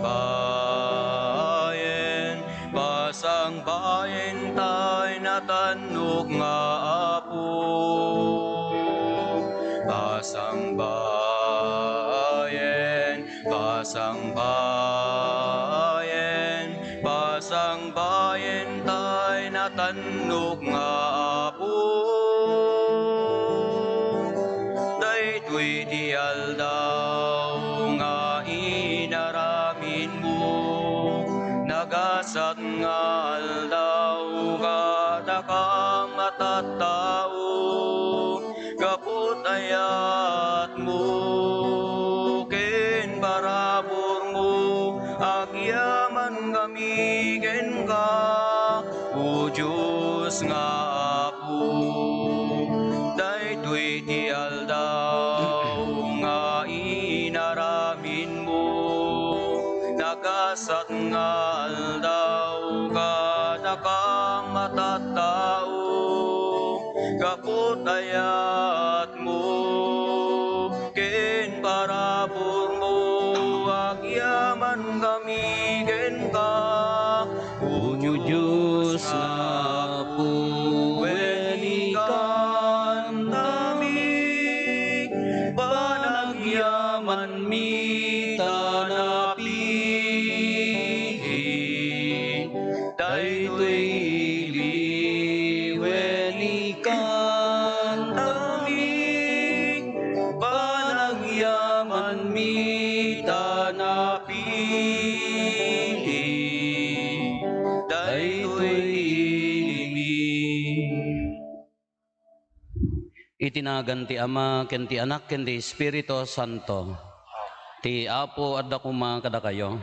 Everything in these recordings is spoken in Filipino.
bayen, basang bayen tay natanok nga apo. Basang bayen, basang bayen, basang bayen tay natanok nga apo. Daytoy di aldaw nga inaramin mo, nagasat nga aldaw kada kang matattao, kaput ayat mo ken barabor mo, agyaman gamigen ka, o Diyos nga apo. Daytoy di aldaw nga inaramin mo, nagasat nga aldaw kada kang matattao, kaput ayat mo ken parabor mo, agyaman gamigen ka, o Diyos nga apo. Wenikan nami panagyaman mi tanapi, daytoy liwenikan nami panagyaman mi tanapi, daytoy itinagan ti Ama, ken ti Anak, ken ti Espiritu Santo. Ti Apo adda kuma kada kayo.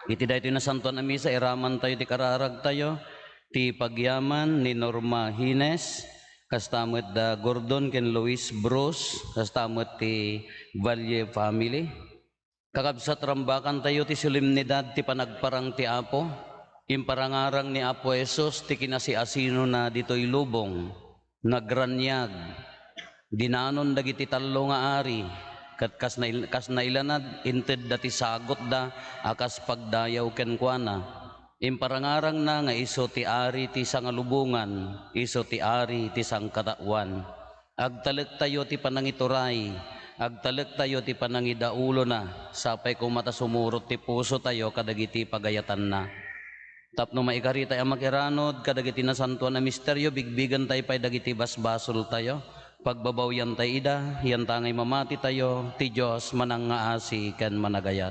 Iti daytoy na santuan a misa, iraman tayo ti kararag tayo, ti pagyaman ni Norma Hines, kastamot da Gordon ken Luis Bruce, kastamot ti Valle family. Kakabsat rambakan tayo ti solemnidad ti panagparang ti Apo, imparangarang ni Apo Jesus ti kinasiasino na ditoy lubong, nagranyag, dinanon dagiti tallo nga ari, kat kas nailanad inted dati sagot da akas pagdayaw ken kuana. Imparangarang na nga iso ti ari ti sangalubungan, iso ti ari ti sangkatawan. Agtalek tayo ti panangituray, agtalek tayo ti panangidaulo na, sapay kumata sumurot ti puso tayo kadagiti pagayatan na. Tapno maikari tayo makiranod, kadagiti na santuan na misteryo, bigbigan tayo pa'y dagiti basbasol tayo. Pagbabaw yan tayo ida, yan tangay mamati tayo, ti Diyos manangaasi ken managayat.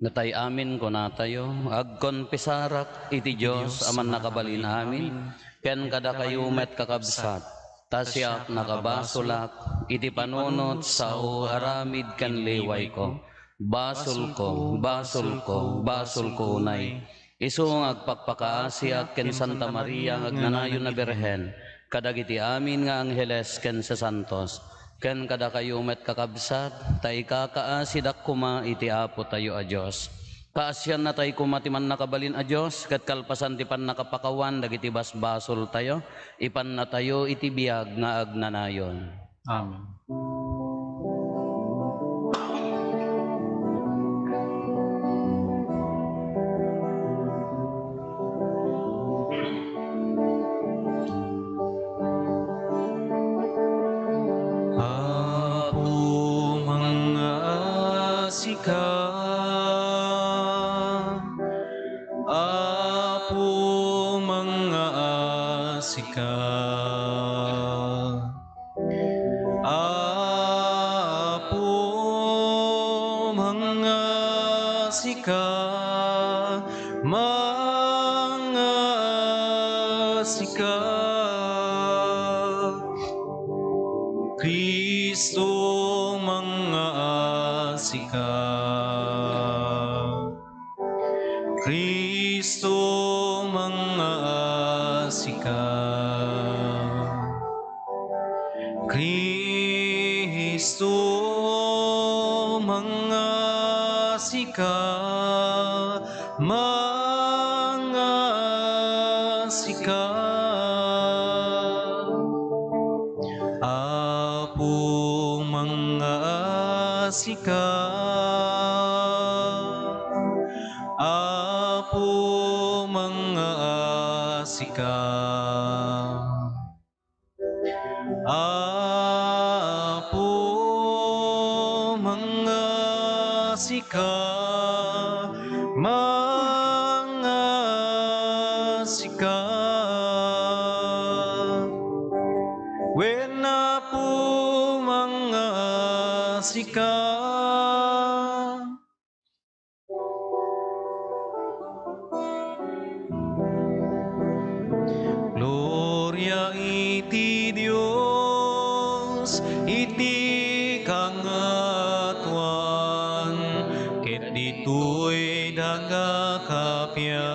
Natay amin ko na tayo, agkon pisarak, iti Diyos aman nakabalin amin, ken kada kayo met kakabsat. Tasyak nakabasolak, iti panunot sao aramid kan liway ko. Basol ko, basol ko, basol ko unay. Isung agpakpakaasyak ken Santa Maria agnanayon na Birhen, kadagiti amin nga angheles ken sa santos. Ken kada kayo met kakabsat, tay kakaasidak kuma iti Apo tayo a Diyos. Kaasyan na tayo kumatiman nakabalin a Diyos, kat kalpasan ti pan nakapakawan, dagiti basbasol tayo, ipan na tayo iti biyag nga agnanayon. Amen. Apo mga asika, Apo mga asika, Apo mga asika, mga asika. Kristo mga asika, Kristo mga asika, Kristo mga asika, mga asika. Apo mga asika, Apo mga asika, Apo mga asika, mga asika. When Apo mga asika, Gloria iti Dios, iti kangatuan, ket ditoy dagakapya,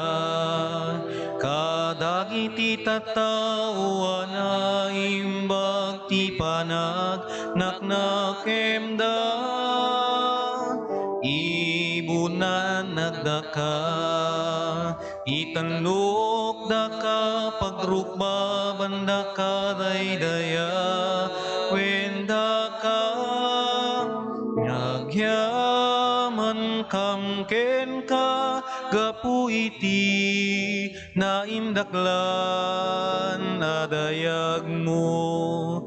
kadagiti tattao na imbag ti panag naknakemda, ibunan nagdaka, itanlok daka pagrukba banda ka daydaya, wenda ka nagyaman kamken ka, gapu iti naimdaklan adayag mo.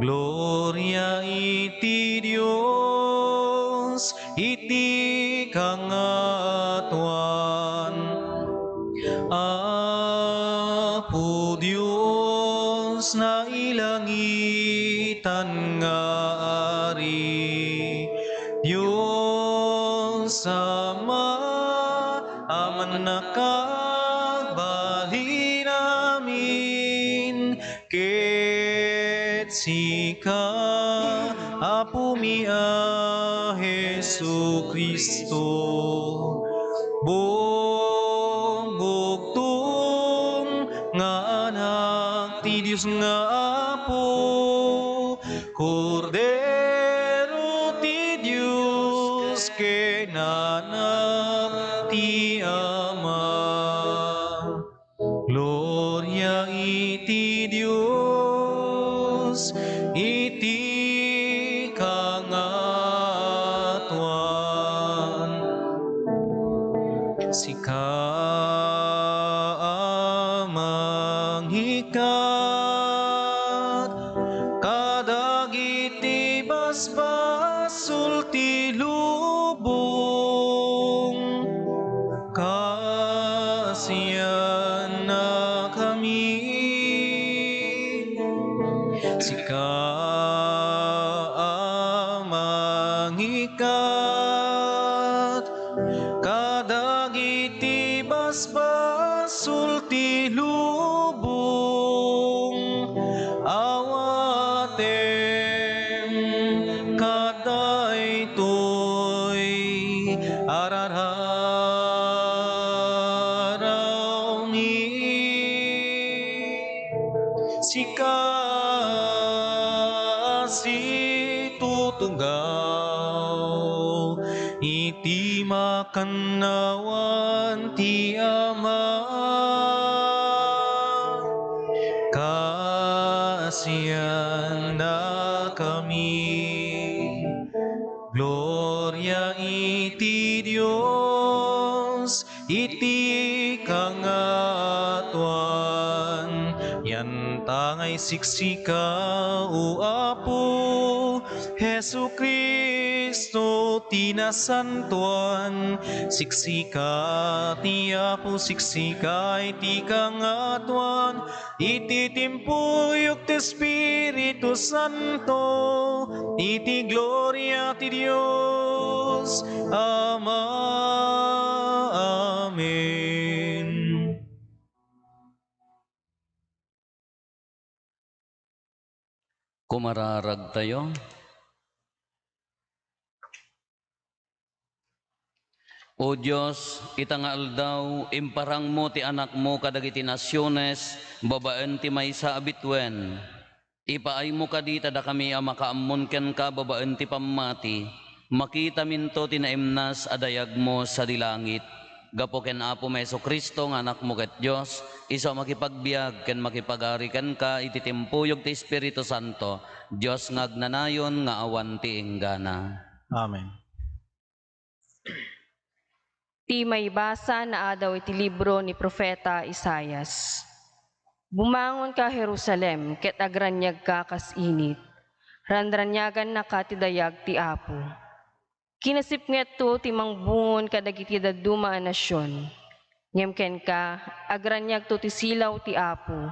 Gloria iti Dios, iti kangatuan, Apo Dios na ilangitan nga ari, Diyos Ama, aman nakagbali namin, ket sika, Apo mia Jesu Kristo, bugtong nga anak ti Diyos nga Apo, Kordero ti Diyos, kenanak ti Ama. Gloria iti Dios, iti kangatuan, sika manghikat, kadagiti basbasul ti lubong, kasiyan na kami, sika manghikat, kadagiti basbasul ti lubong, awatem kadaytoy arararaw ni sika si tutunggaw, iti makannawan ti Ama, kasiyan na kami. Gloria iti Dios, iti kangatuan, yan tangay siksika o Apo Jesu Kristo tinasantuan, siksika ti Apo, siksika iti kangatuan, iti timpuyok ti Espiritu Santo, iti gloria ti Dios Ama. Amen. Kumararag tayo. O Diyos, itangal daw, imparang mo ti anak mo kadagiti nasyones, babaen ti maysa abitwen. Ipaay mo kadita da kami makaammon ken ka babaen ti pammati, makita minto ti naimnas adayag mo sa dilangit. gapo ken Apo Meso Kristo nga anak mo ket Dios, iso makipagbiag ken makipagari ken ka iti timpuyog ti Espiritu Santo, Dios nga agnanayon nga awan ti inggana. Amen. Ti may basa na adaw iti libro ni Propeta Isaias. Bumangon ka Jerusalem, ket agranyag ka kas init. Randranyagan na ka ti dayag ti Apo. Kinasipnget to ti mangbungon kadagiti daduma a nasyon. Ngem ka, agranyag to ti silaw ti Apo.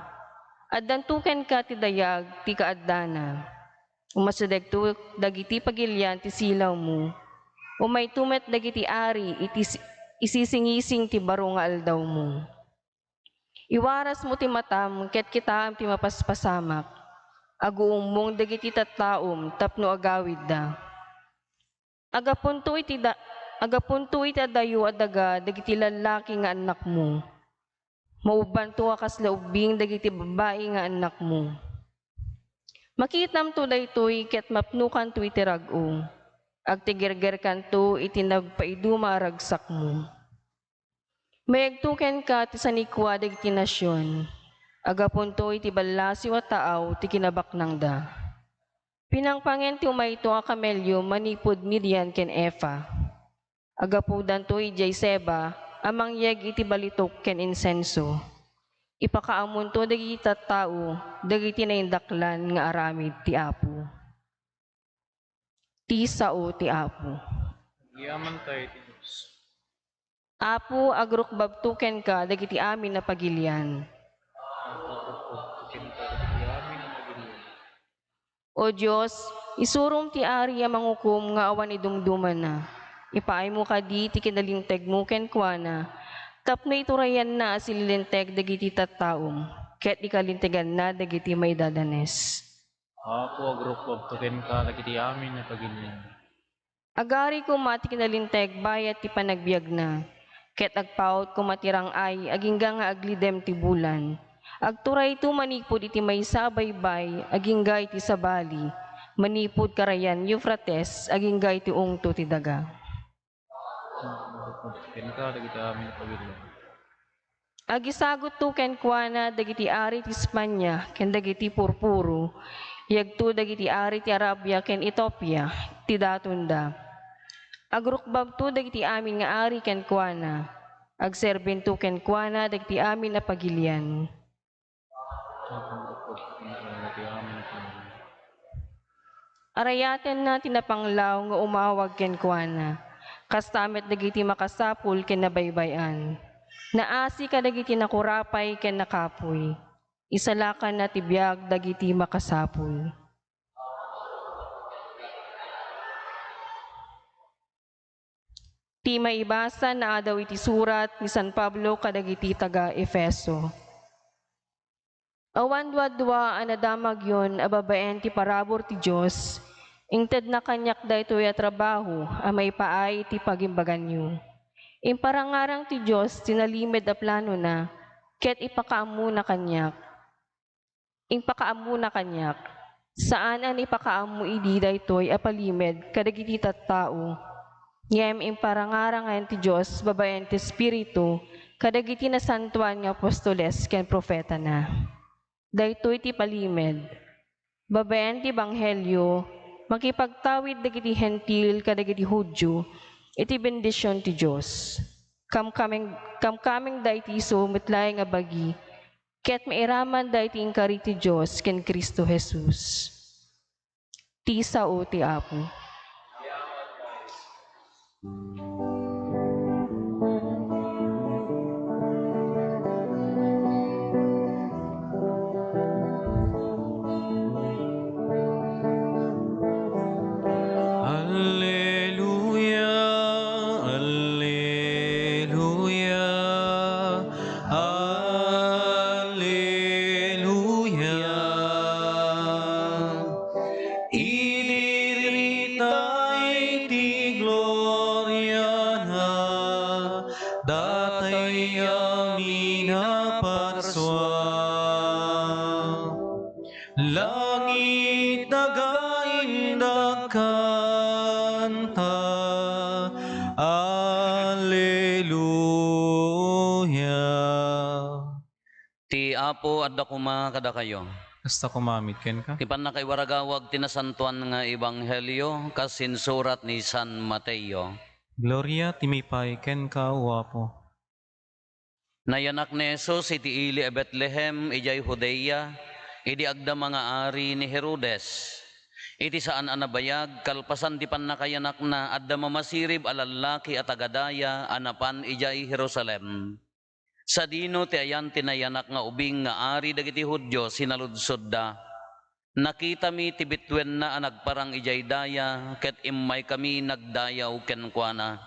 Addantuken ka ti dayag ti kaaddana. Umasadeg to dagiti pagilyan ti silaw mo. Umay tumet dagiti ari iti isisingising ti baro nga aldaw mo. Iwaras mo ti matam ket kitam ti mapaspasamak. Aguong mong dagiti tattaom tapno agawid da. Agapunto iti adayo adaga dagiti lalaki nga anak mo. Mauban to akas laubing dagiti babae nga anak mo. Makitam to daytoy ket mapnukan to iti rag-o. Agtigirger kanto iti nagpaiduma aragsak mo. Mayagtuken ka ti sanikwa dagiti nasyon. Agapunto iti balasi wa taaw ti kinabaknang da. Pinangpangen ti umayto nga kamelyo manipod Midian ken Efa. Agapudan to ijay Seba amang yeg iti balitok ken insenso. Ipakaamon to dagiti tattao dagiti naindaklan nga aramid ti Apo. Ti sao ti Apo. Yaman tayo ti Diyos. Apo agrukbabtuken ka dagiti amin na pagilian. O Diyos, isurum ti ari a mangukum nga awan idumduman na. Ipaay mo ka di ti kinalinteg mo ken kuana. Tapno iturayan na asililinteg dagiti tattaom. Ket ikalintegan na dagiti may dadanes. Apo agrupog tuken ka dagiti amin na pagilyan. Agari ko mati kinalinteg bayat ti panagbiag na. Ket agpaut ko matirang ay agingga nga aglidem ti bulan. Agturay to manipod iti may sabaybay, aginggay ti sabali, manipod karayan Euphrates, aginggay ti ungto ti daga. Ken ka dagiti amin na pagilyan. Agisagot to ken kuana dagiti ari ti Espanya, ken dagiti purpuro, yagto dagiti ari ti Arabia ken Ethiopia, ti datunda. Agrukbab to dagiti amin nga ari ken kuana, agserben to ken kuana dagiti amin na pagilyan. Arayaten na tinapanglaw nga umawag ken kuana. Kastamet dagiti makasapul ken nabaybayan. Naasi ka dagiti nakurapay ken nakapoy. Isalakan na tibiyag dagiti makasapul. Ti maibasa na adaw iti surat ni San Pablo kadagiti taga Efeso. Awan dwa anadamag yon ababaen ti parabor ti Diyos, ingted na kanyak daytoy a trabaho, amay paay ti pagimbagan nyo. Imparangarang ti Diyos, tinalimed a plano na, ket ipakaamu na kanyak. Impakaamu na kanyak, saan an ipakaamu idi daytoy a palimed, kadagiti tattao. Ngem imparangarang ti Diyos, babaen ti Espiritu, kadagiti nasantuan nga apostoles ken propeta na. Daytoy ti palimed, babaen ti Banghelyo, makipagtawid dagiti hentil kadagiti Hudyo, iti bendisyon ti Diyos. Kamkaming dayti iso metlay nga bagi, ket mairaman dayti inkari ti Diyos ken Kristo Jesus. Ti sao ti Apo. Alleluia, alleluia, alleluia. Idiritay ti gloria na, datay amina parswa. Langit nagainda kanta, Alleluia. Apo adda kuma kada kayo. Kasta kumamit ken ka. Ti panakay waragawag tinasantuan nga ebanghelyo kasin surat ni San Mateo. Gloria timipay ken ka uwapo. Nayanak ni Jesus iti ili a Bethlehem ijay Judea, idi agda mga ari ni Herodes. Iti saan anabayag, kalpasan di panakayanak na adda mamasirib alalaki at agadaya anapan ijay Jerusalem. Sa dino ti ayan tinayanak nga ubing nga ari dagiti Hudyo sinaludsod da. Nakita mi ti bitwen na anagparang ijay daya, ket immay kami nagdayaw kenkwana.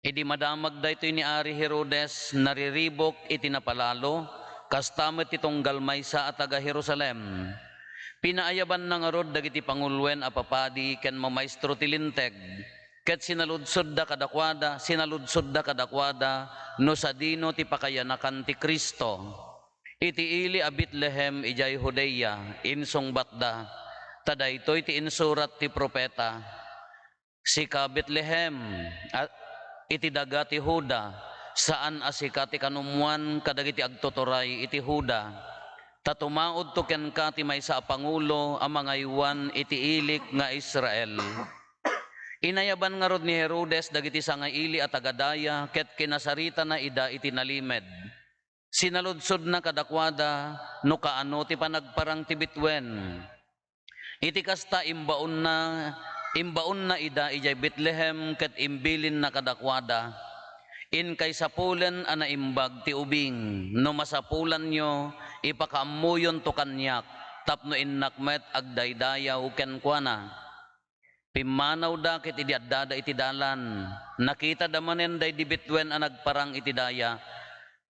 Idi madamag da ito ni Ari Herodes, nariribok iti napalalo, kastamet itong galmaysa at taga Jerusalem. Pinaayaban na nga rod dagiti pangulwen a papadi ken mamaestro tilinteg, ket sinaludsod da kadakwada, no sa dino ti pakayanakan ti Kristo. Iti ili a Bethlehem ijay Judea, insong batda, tadaytoy ti insurat ti propeta. Sika Bethlehem, iti daga ti Huda, saan asika ti kanumuan kadagiti agtuturay iti Huda. Tatumaod to ken ka ti maysa a pangulo a mga iwan iti ilik nga Israel. Inayaban nga rod ni Herodes dagiti sangaili at agadaya ket kinasarita na ida iti nalimed. Sinaludsod na kadakwada no kaano ti panagparang ti bitwen. Iti kasta imbaon na ida ijay Bethlehem ket imbilin na kadakwada. In kay sapulen ana imbag ti ubing, no masapulan nyo ipakaamuyon to kanyak, tapno innakmet agdaydayaw kenkwana. Pimanaw da ket idi addada iti dalan, nakita damanen day di bitwen a nagparang iti daya,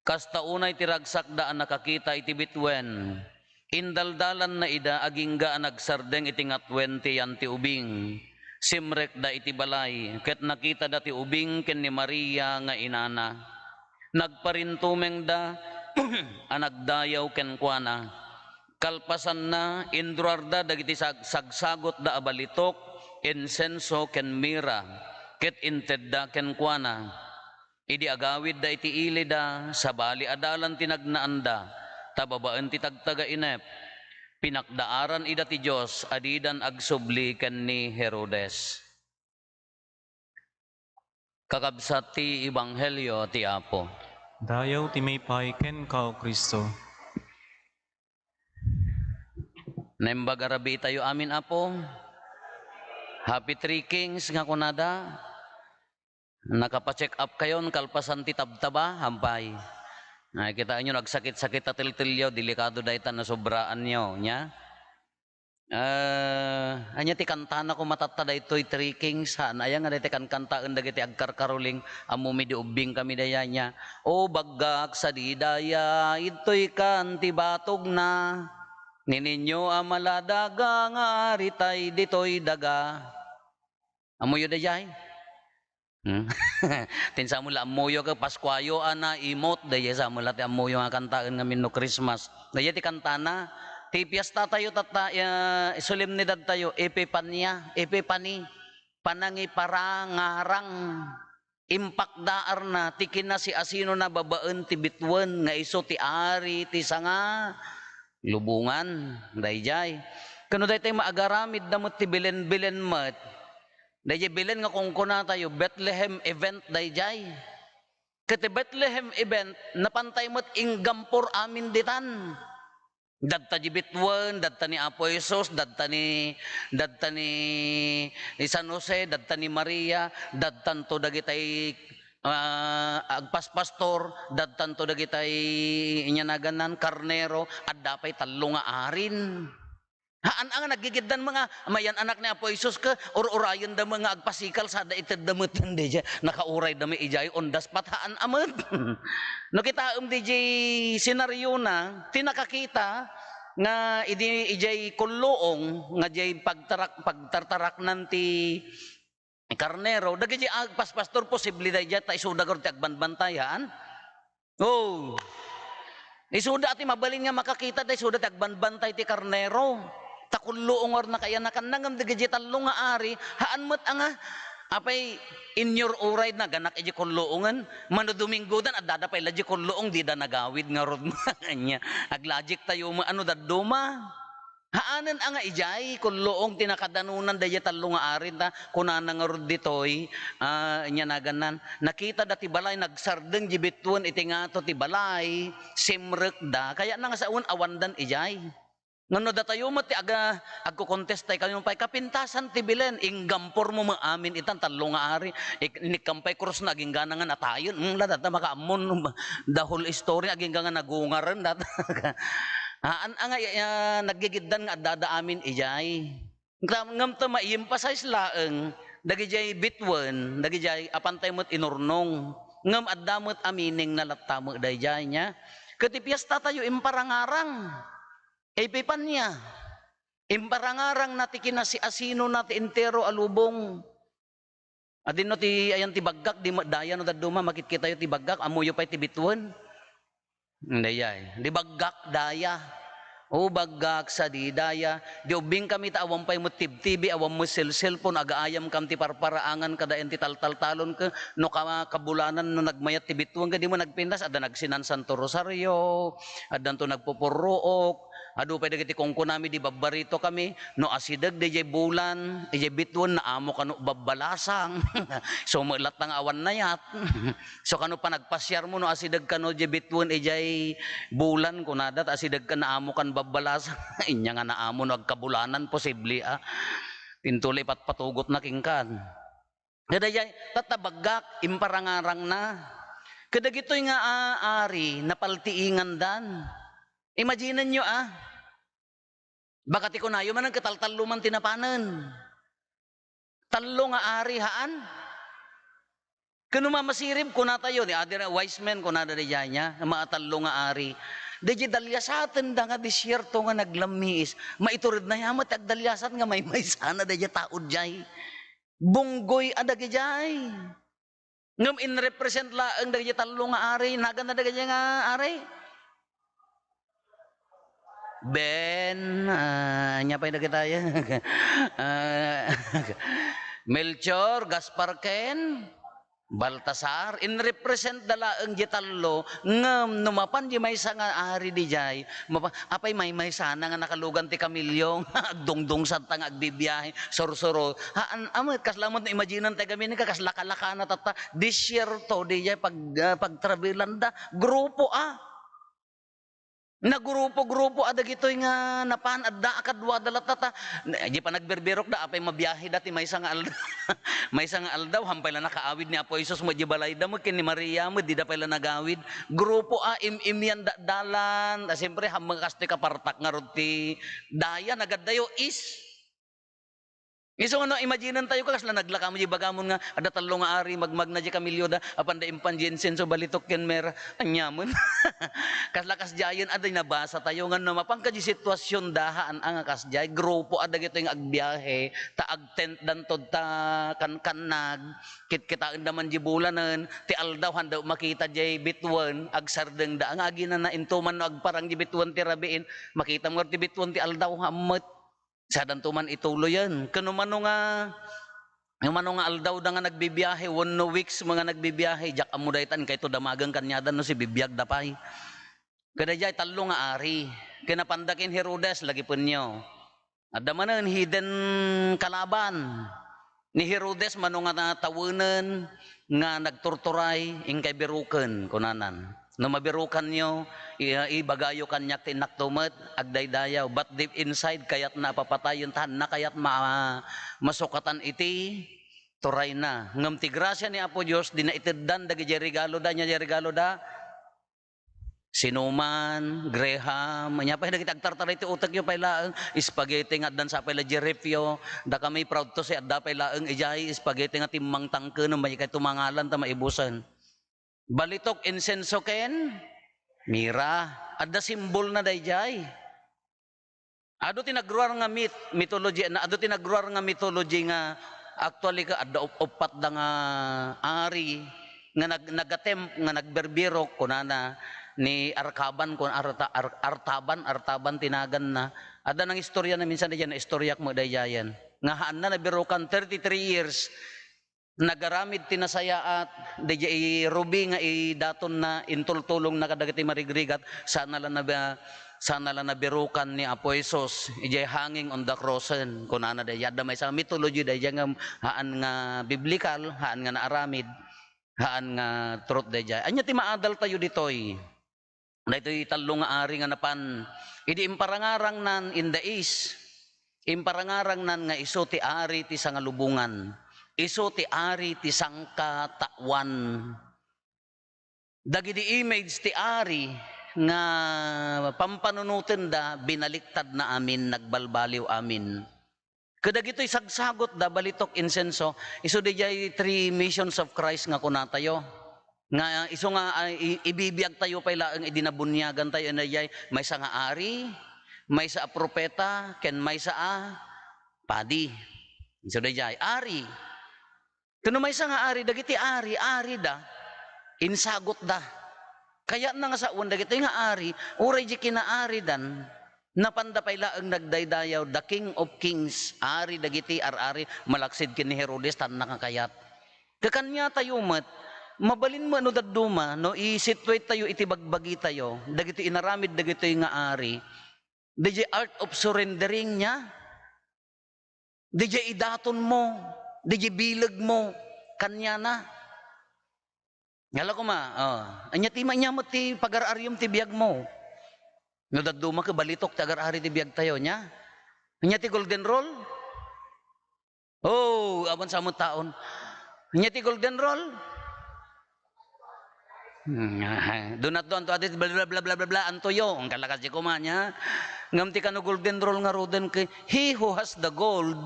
kasta unay ti ragsak da ang nakakita iti bitwen. Indaldalan na ida agingga a nagsardeng iti ngatwen ti yan ti ubing. Simrek da iti balay, ket nakita da ti ubing ken ni Maria nga inana. Nagparintumeng da anagdayaw ken kuana. Kalpasan na indruar da dagiti sagsagot da abalitok, insenso ken mira, ket inted da ken kuana. Idi agawid da iti ili da, sabali adalan tinagnaan da, tababaan ti tagtaga inep. Pinakdaaran ida ti Diyos, adidan agsubli ken ni Herodes. Kakabsat ti Ebanghelyo ti Apo. Dayaw timipay ken ka o Kristo. Nembagarabi tayo amin Apo. Happy Three Kings nga kunada. Nakapa-check up kayon kalpasan ti tabtaba, hampay. Nakikita nyo, nagsakit-sakit at tiltilyo, delikado daytan na sobraan nyo, nya? Anya ti kantana ko matatada ito'y Three Kings, han? Ayang nga dati kantaan dagiti agkarkaruling, amumi di ubing kami daya niya. O baggak sa didaya, ito'y kanti batog na, nininyo amaladaga nga aritay dito'y daga. Amuyo dayay? Tinsa mula amuyo ka Paskwayo ana imot daya sa mula ti amuyo nga kantaan nga minno Christmas. Daya ti kantana ti piyesta tayo solemnidad tayo Epipani panangi para ngarang impakdaar na ti kinasi asino na babaen ti bitwen nga iso ti ari ti sanga lubungan dayjay. Kano day tayo maagaramid damot ti bilen-bilen met. Dayjay bilen nga kung kuna tayo, Bethlehem event dayjay. Kati Bethlehem event, napantay mo't inggampor amin ditan. Dadta di bitwen, dadta ni Apo Jesus, dadta ni San Jose, dadta ni Maria, dadtan to dagitay agpaspastor, dadtan to dagitay inyanaganan, karnero, at dapay talo nga arin. Haan ang nagigiddan mga mayan anak ni Apo Jesus ka or-orayon da mga agpasikal sa da ited damot hindi dya nakauray dami ijay ondas pathaan amad. No kita DJ senaryo na tinakakita nga idi ijay kulloong nga jay pagtartarak nanti karnero dagi jay agpaspastor posible da jay ta isuda gor ti agbanbantayan. Oh. Isuda ati mabalin nga makakita da isuda ti agbanbantay ti karnero. Takullo ongor na kaya nakan nangam digit tallo nga ari haan met anga Apay in your uray na ganak iji konloongan, mano Domingo dan adada pay laji konloong di da nagawid nga rod nya. Aglajik tayo mo ano daduma. Haanan ang ijay konloong tinakadanunan daya talo nga arin ta kunana nga rod ditoy nya naganan. Nakita da ti balay nagsardeng jibitwon iti nga to ti balay simrek da kaya na nga sa awandan ijay. Ngano da tayo mo ti agko-contest tay kanyo pay kapintasan ti bilen inggampor mo maamin itan talo nga ari inikampay cross na aging gana nga natayon ladat na makaamon the whole story aging nga nagungaran dat ang nagigiddan nga dada amin ijay ngam ta ma-emphasize laeng dagijay bitwen dagijay apantay mo't inurnong ngam addamot amining nalatamo dayjay nya ket piyesta tayo imparangarang ipipan niya. Imparangarang nati kinasi asino nati entero alubong. Adin no ti ayan ti baggak di daya no daduma makit kita yo ti baggak amuyo pay ti bitwen. Dayay. Di baggak daya. O baggak sa di daya. Di ubing kami ta awam pay mo tib-tibi awam mo cellphone agaayam kam ti parparaangan kada enti taltalon ka no kabulanan no nagmayat ti bitwen ka di mo nagpindas ada nagsinan Santo Rosario adan to nagpupuruok adu pwede kiti kung kunami di babarito kami, no asidag di jay bulan, jay bitwon na amo kano babalasang. So malat ng awan na yat. So kano pa nagpasyar mo no asidag kano jay bitwon jay bulan kunadat asidag ka na amo kan babalasang. Inya nga na amo no agkabulanan posible Pintuloy patugot na kingkan. Kada jay tatabagak imparangarang na. Kada gito'y nga ari napaltiingan dan. Imagine nyo baka ti kunayo man ang kataltaluman tinapanan. Talo nga ari haan. Kano mamasirib kuna tayo ni other wise men kuna da niya mga talo nga ari. Deji dalyasaten da nga disyerto nga naglamiis. Maiturid na yamat agdalyasat nga may sana deji taod jay. Bunggoy adagi jay. Ngam in represent laeng deji talo nga ari nagan na deji nga ari. Ben, nya pa kita ya. Melchor, Gaspar Ken, Baltasar, in represent dala ang jitallo, ngam numapan di may nga ari di jay, apay may sana nga nakalugan ti Camillo, agdongdong santang agbibiyahe, sorsoro, amat kaslamot na imaginan tayo kami ni kaslaka-laka na tata, disyerto di jay pagtravelan da, grupo na grupo ada gitoy nga napan adda akadwa dalatata di pa nagberberok da apay mabiyahe dati may nga aldaw may nga aldaw hampay la nakaawid ni Apo Isus mo di balay da mo kin ni Maria mo di da pala nagawid grupo imyan dalan siyempre hamang kaste kapartak nga roti daya nagadayo is iso ano, imaginan tayo kasla naglaka mo bagamon nga ada talo nga ari magmag na di Camillo da apan da impan jensen so balitok ken mera anyamon kasla kasjayan aday nabasa tayo nga no mapang ka di sitwasyon dahaan ang kasjay grupo ada gito yung agbiyahe ta agtent dan tod ta kankanag kitaan daman di bulanan ti aldaw handa makita jay bitwan agsardeng da ang agina na intuman no agparang di bitwan ti rabiin makita mo ti bitwan ti aldaw hamot sa dantuman ituloy yan. Kano mano nga aldaw da nga nagbibiyahe, 1 weeks mga nagbibiyahe, jak amudaytan kay to damagang kanyadan no si bibiyag dapay. Kada jay talo nga ari, kinapandakin Herodes lagi punyo. Adda man ang hidden kalaban ni Herodes mano nga tawenan nga nagtorturay ingkay biruken kunanan. No mabirukan nyo, ibagayo kanyak tinaktumet, agdaydayaw, but deep inside, kayat na papatayon tahan na, kayat masukatan iti, turay na. Ngam ti grasya ni Apo Diyos, di na itiddan, dagi regalo da, niya regalo da, Sinuman, Graham, nya pa nagit agtartaray ti utak yo pay laeng spaghetti nga dan sa pay la jerepyo da kami proud to say adda pay laeng ijay spaghetti nga timmang tangke no may kay tumangalan ta maibusan. Balitok insenso ken mira adda simbol na dayjay. Ado tinagruar nga mythology na ado tinagruar nga mythology nga actually ka adda upat da nga ari nga nagatem nga nagberbiro kunana ni Arkaban kun Artaban tinagan na ada nang istorya na minsan diyan na istoryak mo dayayan nga haan na nabirokan 33 years nagaramid tinasayaat DJ Ruby nga daton na intultulong na kadagiti marigrigat sana lang nabirukan ni Apo Jesus ijay hanging on the crossen kunana day yada may sa mythology day nga haan nga biblical haan nga naaramid haan nga truth day anya ti maadal tayo ditoy daytoy tallo nga ari nga napan idi imparangarang nan in the east imparangarang nan nga iso ti ari ti sangalubungan iso ti ari ti sangka tawan. Dagiti image ti ari nga pampanunutin da binaliktad na amin nagbalbaliw amin. Kadagitoy sagsagot da balitok insenso iso dijay 3 missions of Christ nga kunatayo. Nga iso nga ibibiyag tayo pa ilaang idinabunyagan tayo na dijay may sa nga ari, may sa propeta, ken may sa padi. Iso dijay ari. Kano may sa nga ari, dagiti ari da, insagot da. Kaya na nga sa uwan, dagiti nga ari, uray di kinaari dan, napandapay laang nagdaydayaw, the King of Kings, ari dagiti ari, malaksid kin ni Herodes, tan nakakayat. Kakanya tayo mabalin mo ano daduma, no, i-situate tayo, itibagbagi tayo, dagiti inaramid, dagiti nga ari, dagiti art of surrendering niya, dagiti idaton mo, di bilag mo, kanya na. Ngala ko anya ti manya mo ti pagar-aryom ti biyag mo. No daduma ka balitok ti agar-ari ti biyag tayo nya. Anya ti golden roll? Oh, aban sa mo taon. Anya ti golden roll? Doon at doon to atit bla bla bla bla bla bla antoyo ang kalakas di kumanya. Ngam ti kano golden roll nga roden kay he who has the gold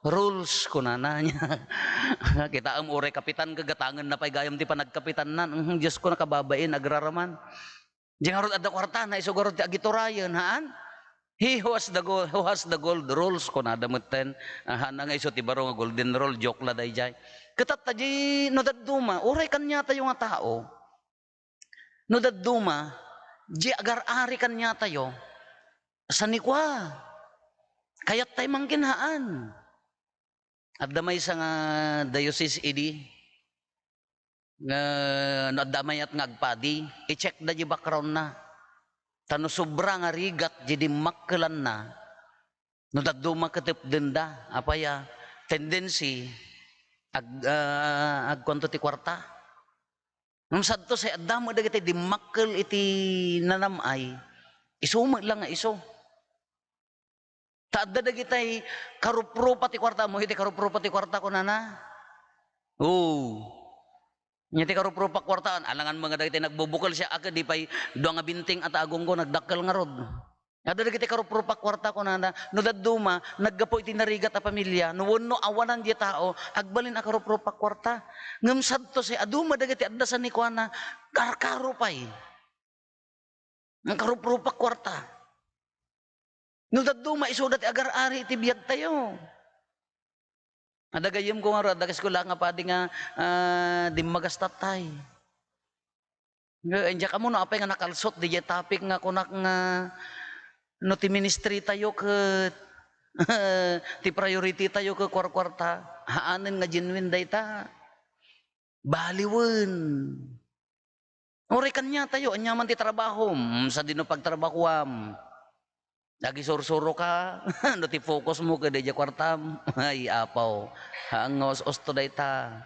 rules kunana niya. Kita ore kapitan kagatangan na pay gayam ti panagkapitan nan. Diyos ko nakababain agraraman. Di nga adda kwarta na isugurod ti agitorayan haan. He who has the gold rules kunada mutten. Hana nga iso ti baro nga golden rule joke la dayjay. Ketat taji no daduma oray kanya tayo nga tao. No daduma di agar-ari kanya tayo. Sanikwa. Kayat tay mangkinhaan. At damay sa nga diocese idi nga nadamay at ngagpadi i-check da di background na tano sobra nga rigat di makkelan na no daduma ketep denda apaya tendency agkonto ti kwarta nung sadto sa adamo dagiti di makkel iti nanamay isuma lang nga iso. Taadda dagitay karupro pati kwarta mo, iti karupro pati kwarta ko nana. Oo. Iti karupro pa kwartaan, alangan mga dagitay nagbubukal siya agad di pay do nga binting at agong ko nagdakkel nga rod. Adda dagitay karupro pa kwarta ko nana, no daduma naggapo iti narigat a pamilya, no wenno awanan di tao, agbalin a karupro pa kwarta. Ngem sadto say aduma dagiti adda sa ni kuana karkaro pay. Ang karupro pa kwarta. No daduma isudat agar-ari iti biyag tayo. Adagayem ko nga adagas ko lang nga padi nga di magastatay. Enja kamo no apay nga nakalsot di topic nga kunak nga no ti ministry tayo ket ti priority tayo ke kwarta haanen nga genuine dayta. Baliwen. Ori kanya tayo anyaman ti trabaho sa dino pagtrabahuam. Lagi sursuro ka, no ti focus mo ka deja kwartam, ay apaw, hangos osto dayta.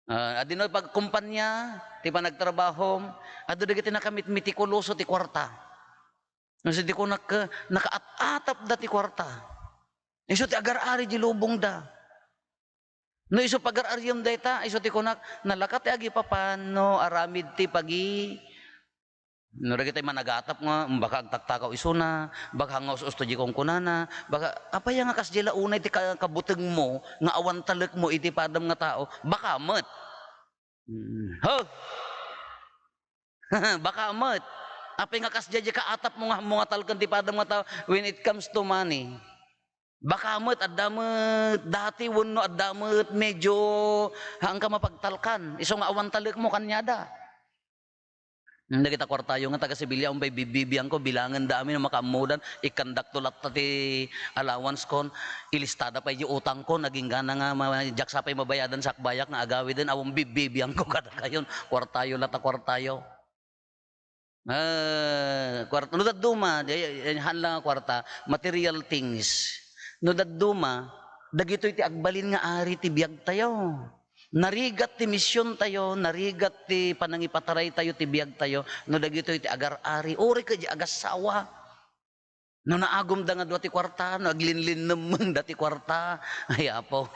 Adino pag kumpanya, ti pa nagtrabaho, ado dagiti nakamit mitikuloso ti kwarta. Nasi di ko nakaatap da ti kwarta. Iso ti agar-ari di lubong da. No iso pagar-aryam dayta, iso ti kunak nalakat ti agi papano aramid ti pagi. No dagiti managatap nga baka agtaktakaw iso na, baka hangos usto di kong kunana, baka apaya nga kas dila unay ti kabuteng mo nga awan talek mo iti padam nga tao, baka met. Ho. Baka met. Apay nga kas di ka atap mo nga talken ti padam nga tao when it comes to money. Baka met addamet dati wenno addamet medyo hang ka mapagtalkan, iso nga awan talek mo kanyada. Hindi kita kwartayo nga taga Sibilya umbay bibibiyan ko bilangan dami na makaamudan ikandak tulat ti allowance kon ilistada pa yung utang ko naging gana nga jaksa pa mabayadan sa akbayak nga agawi din awang bibibiyan ko kada kayon kwartayo lata kwartayo. Kwarta no daduma hanlang kwarta material things no daduma dagito iti agbalin nga ari ti biag tayo. Narigat ti misyon tayo, narigat ti panangipataray tayo, ti biyag tayo, no dagito iti agar-ari, uri ka di agasawa. No naagom da nga dati kwarta, no aglinlin naman dati kwarta, ay apo.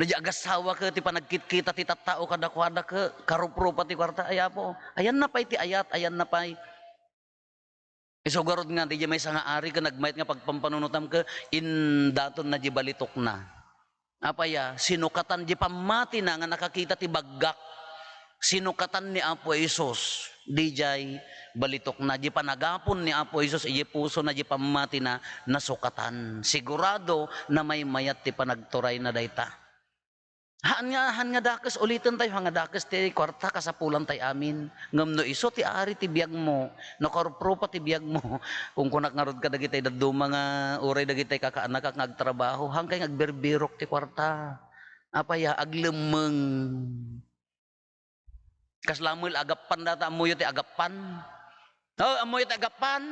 No di agasawa ka, ti panagkit-kita, ti tattao kada-kwada ka, karupro pa ti kwarta, ay apo. Ayan na pa'y ti ayat, ayan na pa'y. Isugarod nga, di may nga ari ka, nagmayat nga pagpampanunutam ka, daton na di balitok na. Apaya, sinukatan di pamati na nga nakakita ti baggak. Sinukatan ni Apo Isos. Di jay balitok na. Di panagapon ni Apo Isos. Iya puso na di pamati na nasukatan. Sigurado na may mayat ti panagturay na dayta. Han nga dakes ulitin tayo. Han nga dakes ti kwarta kasapulan tayo amin. Ngam no iso ti ari ti biyag mo. No korpro pa ti biyag mo. Kung kunak ngarod ka dagitay daduma nga uray dagitay kakaanak kag nagtrabaho. Hangkay agberbirok ti kwarta. Apaya aglemeng. Kaslamul agapan data amuyo ti agapan. Oh, amuyo ti agapan.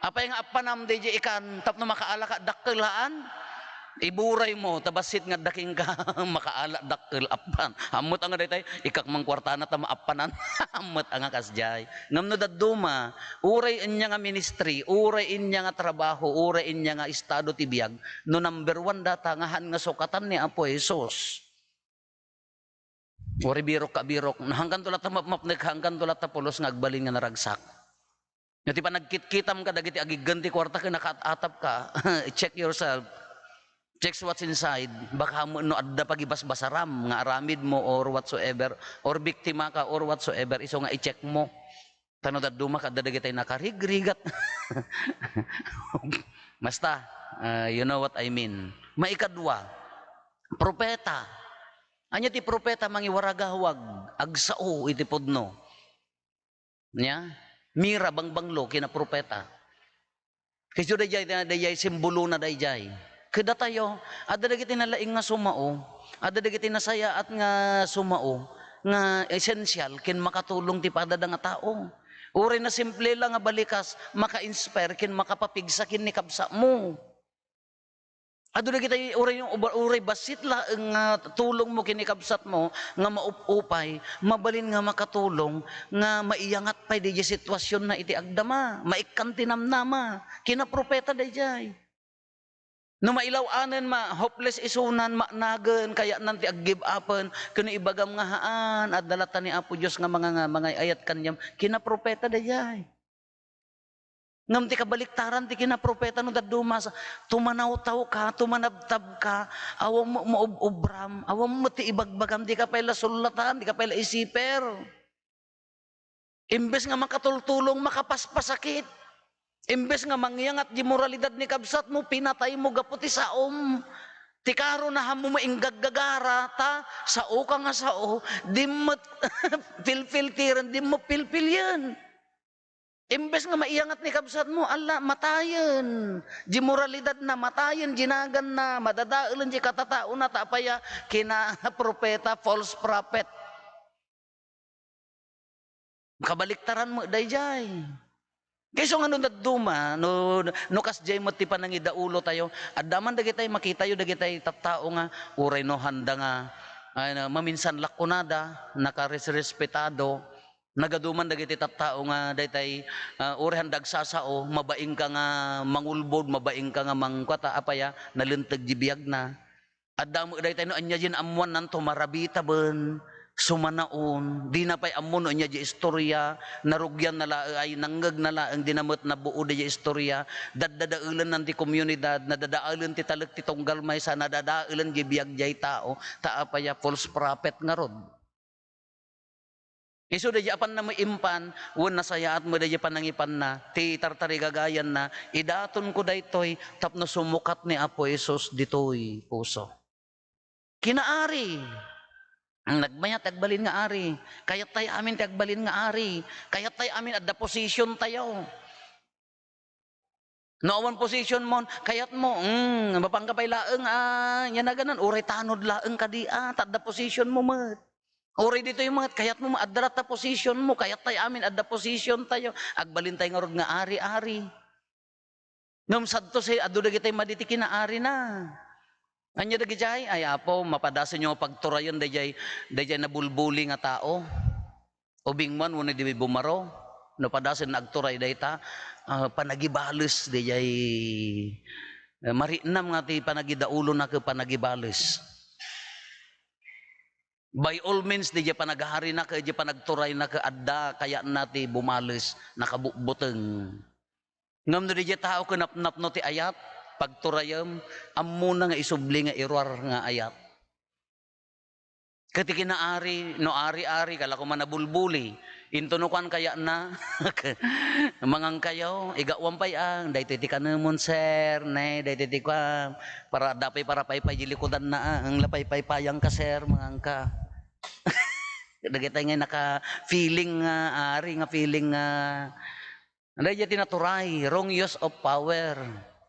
Apay nga apanam di ikan tapno makaala ka dakkelaan. Iburay mo, tabasit nga daking ka, makaala dakkel apan. Amot ang nga day ikak mang kwartana ta maapanan. Amot ang nga kasjay. Ngam no daduma, uray inya nga ministry, uray inya nga trabaho, uray inya nga estado tibiyag. No number 1 data nga han nga sukatan ni Apo Jesus. Uri birok ka birok. Hanggan tulat ta mapneg, hanggan tulat ta pulos nga agbalin nga naragsak. Nga ti pa nagkitkitam ka, dagiti agiganti kwarta ka, nakaatap ka, check yourself. Check what's inside. Baka mo no adda pagibas-basaram nga aramid mo or whatsoever or biktima ka or whatsoever iso nga i-check mo. Tano daduma ka dadagitay nakarigrigat. Basta you know what I mean. Maikadwa. Propeta. Anya ti propeta mangiwaragahwag agsao iti pudno. Nya mira bangbanglo kina propeta. Kasi dayjay simbolo na dayjay. Kada tayo, ada dagiti na laing nga sumao, ada dagiti na saya at nga sumao, nga essential, kin makatulong ti padada nga tao. Uri na simple lang nga balikas, maka-inspire, kin makapapigsa, kin ni kabsa mo. Ado dagiti uray basit la nga tulong mo kin ni kabsat mo, nga maupupay, mabalin nga makatulong, nga maiyangat pay di sitwasyon na iti agdama, maikantinamnama, kinapropeta dayjay. No mailaw-anan hopeless isunan nagen kaya nanti ag-give upan kuno ibagam nga haan at dalatan ni Apo Dios nga mga ayat kanyam kinapropeta dayay. Ngam ti kabaliktaran ti kinapropeta no daduma sa tumanaw-taw ka, tumanabtab ka, awam mo obram, awam mo ti ibagbagam di ka pala sulatan, di ka pala isiper. Imbes nga makatultulong makapaspasakit. Imbes nga mangyangat di moralidad ni kabsat mo, pinatay mo gaputi saom. Tikaro na hamo mainggagagara ta, sao ka nga sao, di mo pilpiltiran, di mo pilpil yan. Imbes nga maiyangat ni kabsat mo, ala, matayan. Di moralidad na, matayan, jinagan na, madadailan di katatao na, tapaya, kina propeta, false prophet. Kabaliktaran mo, dayjay. Kaysa nga nung daduma, no kasjay mo ti panangidaulo tayo, adaman dagitay makita yo dagitay tattao nga, uray no handa nga, maminsan lakunada, nakaresrespetado, nagaduman dagiti tattao nga, daytay, uray handag sasao, mabaing ka nga mangulbod, mabaing ka nga mangkwata, apaya, nalintag jibiyag na. Adamo daytay no anya jin amuan nanto marabita ben, sumanaon, di na pa'y amon niya di istorya, narugyan na ay nanggag na laang dinamot na buo di istorya, dadadaulan ng ti komunidad, nadadaulan ti talag ti tunggal may sa nadadaulan di biyag jay tao, taapaya false prophet nga rod. Iso da apan na mo impan, wan nasayaat mo da panangipan na, ti tartari gagayan na, idaton ko daytoy, tapno sumukat ni Apo Jesus ditoy puso. Kinaari. Ang nagmayat agbalin nga ari. Kayat tayo amin ti agbalin nga ari. Kayat tayo amin at the position tayo. No awan position mo, kayat mo, mapangkapay laeng, yan na ganan, uray tanod laeng kadi, tadda position mo mat. Uray dito yung mga, kayat mo maaddarat ta position mo, kayat tayo amin, adda position tayo, agbalin tayo nga rod nga ari-ari. Ngam sadto say, adu dagi tayo maditikin na ari na. Anya dagi jay, ay apo, mapadasan nyo pagturayon, dayjay nabulbuli nga tao. Ubing man, wala di bumaro, napadasan nagturay dayta, panagibalos dayjay marinam nga ti panagidaulo na ke panagibalos. By all means dayjay panagahari na ke, dayjay panagturay na ke adda kaya nati bumalos nakabubuteng. Ngam no dayjay tao kenap-nap no ti ayat pagturayam ammo na nga isubli nga irwar nga ayat. Kati kinaari, no ari-ari, kala ko man nabulbuli. Intunukan kaya na, mangang kayo, igawampay ang, dahi titi ka naman sir, dahi titi ka, para dapay para paypay jilikodan na ang lapay-paypayang ka sir, mangang ka. Dagitay nga naka-feeling nga, ari nga feeling nga, dahi tinaturay, wrong use of power.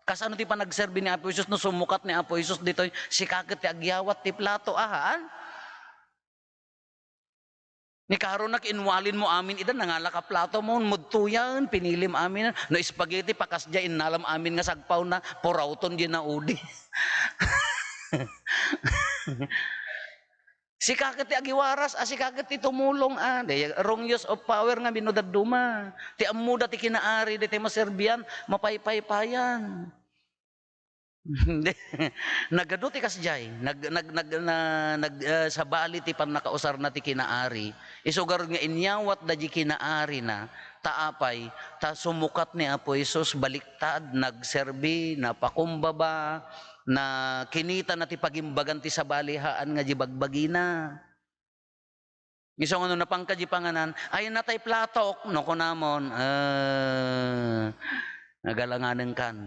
Kasano ti pa nagserbi ni Apo Isus, no sumukat ni Apo Isus dito, si kakit ti agyawat ti plato, ahaan? Ni karon nak inwalin mo amin idan nangala ka plato mo mudtuyan pinilim amin no spaghetti pakasja inalam amin nga sagpaw na porauton di na udi. Si kakit ti agiwaras si kakit ti tumulong wrong use of power nga binudaduma ti ammo dati kinaari dati maserbian mapaypaypayan. Nagado ti kasjay sa bali ti pan nakausar na ti kinaari isugar nga inyawat da di kinaari na taapay ta sumukat ni Apo Isus baliktad nagserbi na pakumbaba na kinita na ti pagimbagan ti sa balihaan nga di bagbagina. Isong ano na pangkadi panganan ay natay platok no kunamon nagalanganen kan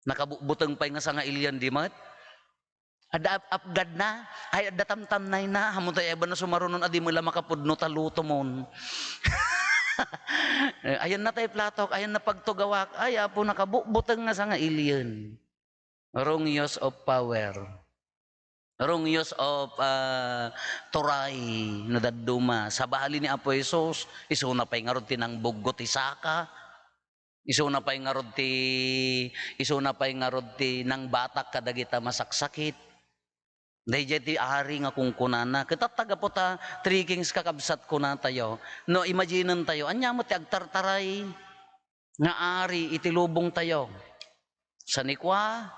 nakabuteng pa nga sa nga ilyan di mat. Ada apgad na, ay ada tamtamnay na, hamon tayo ba na sumarunon adi mo lang makapudno taluto mon. Ayan na tayo platok, ayan na pagtugawak, ay apo nakabuteng nga sa nga ilyan. Wrong use of power. Wrong use of turay na daduma. Sa bahali ni Apo Isus, iso na pa'y nga ron tinang bugot isaka, iso na pa'y nga rod ti nang batak kadagita masaksakit. Dahil ti ari nga kung kunana. Kitataga po ta, 3 kings kakabsat kuna tayo. No, imagine tayo, anya mo ti agtartaray nga ari itilubong tayo. Sa nikwa,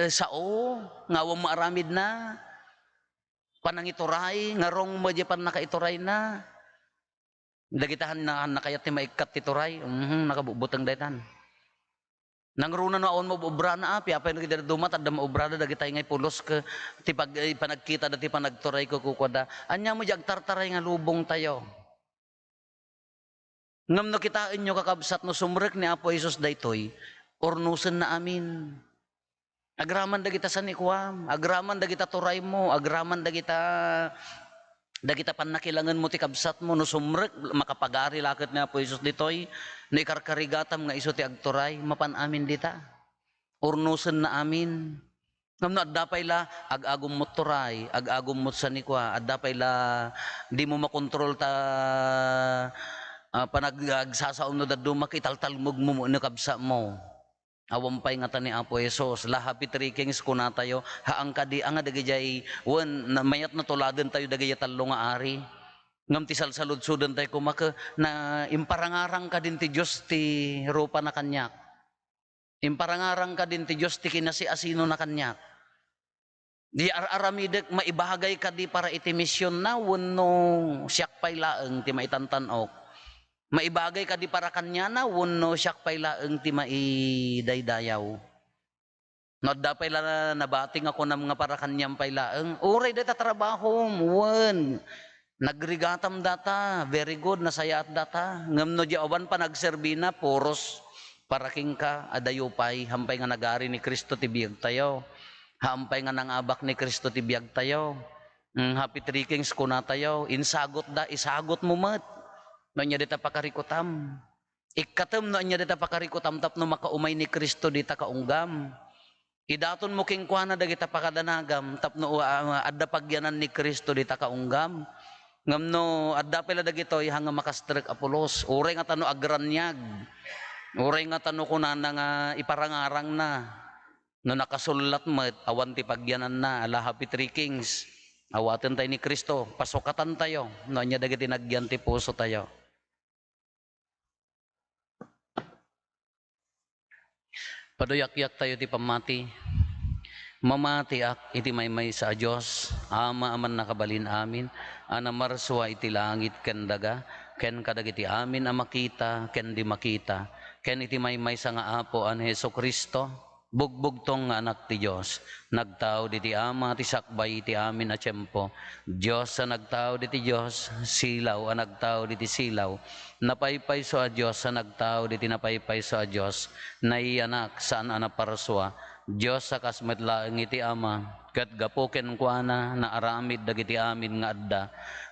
sao, ngawang maaramid na, panangituray, ngarong mo di pan nakaituray na. Dagitahan na nakayat ti maikat ti turay, nakabubutang daytan. Nangruna no aon mo obra na api, apay nagita dumat, adda maobrada, dagitay ngay pulos ka, ti panagkita dati panagturay ko kukwada. Anya mo di agtartaray nga lubong tayo. Ngam no kitain nyo kakabsat no sumrek ni Apo Isus daytoy, ornusen na amin. Agraman dagita sa nikwam, agraman dagita turay mo, agraman dagita panakilangan mo ti kabsat mo no sumrek makapagari lakit ni Apo Isus ditoy no ikarkarigatam nga iso ti agturay mapan amin dita urnusen na amin ngam no adda pay la agagom mo turay agagom mo sa nikwa adda pay la di mo makontrol ta panagagsasaon no daddo makitaltalmog mo no kabsa mo. Awampay nga ta ni Apo Isus, lahapi 3 kings kuna tayo, haang kadi ang dagijay wan na mayat na tuladen tayo dagijay talo nga ari. Ngam ti salsalud-sudan tayo kumaka na imparangarang ka din ti Dios ti rupa na kanyak. Imparangarang ka din ti Dios ti kinasi-asino na kanyak. Di aramidek maibahagay ka di para iti misyon na wenno siyak pay laeng ti maitantanok. Maibagay ka di para kanya na wano siyak pay laeng ti maidaydayaw. No dapay la nabating ako ng mga para kanyang pay laeng. Uray data trabaho wan. Nagrigatam data, very good, nasaya at data. Ngam no di awan pa nagserbina puros para king ka adayupay hampay nga nagari ni Kristo ti biyag tayo. Hampay nga nangabak ni Kristo ti biyag tayo. Happy Three Kings kuna tayo, insagot da, isagot mo mat. No niya dita pakarikutam. Ikatem no niya dita pakarikutam tapno makaumay ni Kristo dita kaunggam. Idaton mo king kuana dagita pakadanagam tapno adda pagyanan ni Kristo dita kaunggam. Ngamno adda pala dagitoy hanga makastrek Apolos. Uray nga tano agranyag. Uray nga tano kunana nga iparangarang na. No nakasulat mo awan ti pagyanan na ala Happy Three Kings. Awaten tayo ni Kristo, pasukatan tayo. No anya dagiti nagyan ti puso tayo. Paduyak-yak tayo ti pamati. Mamatiak iti maymay sa Diyos, ama aman nakabalin amin, anamarswa iti langit ken daga, ken kadagiti amin a makita, ken di makita, ken iti maymay sa nga apo an Heso Kristo, bugbugtong nga anak ti Diyos, nagtao diti ama ti sakbay ti amin a tiyempo, Diyos sa nagtao diti Diyos, silaw a nagtao diti silaw, napaypay so a Diyos sa nagtao diti napaypay so a Diyos, naianak saan anaparswa, Diyos sa kasmetlaeng iti ama, kat gapo ken kuana na aramid dagiti amin nga adda,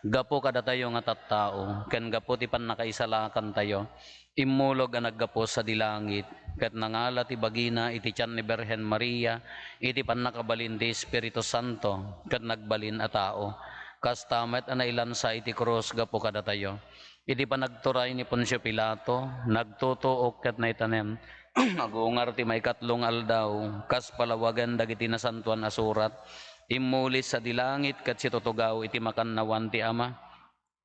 gapo kada tayo nga tattao, ken gapo ti pannakaisalakan tayo, imulog ang naggapo sa dilangit, kat nangala ti bagina iti tiyan ni Berhen Maria, iti pannakabalin ti Espiritu Santo, kat nagbalin a tao, kastamet ana ilansa iti krus gapo kada tayo, iti panagturay ni Poncio Pilato, nagtutuok kat na itanem, agungar ti may katlong aldaw, kas palawagan dagiti nasantuan asurat, imulis sa dilangit kat si tutugaw iti makannawan ti ama,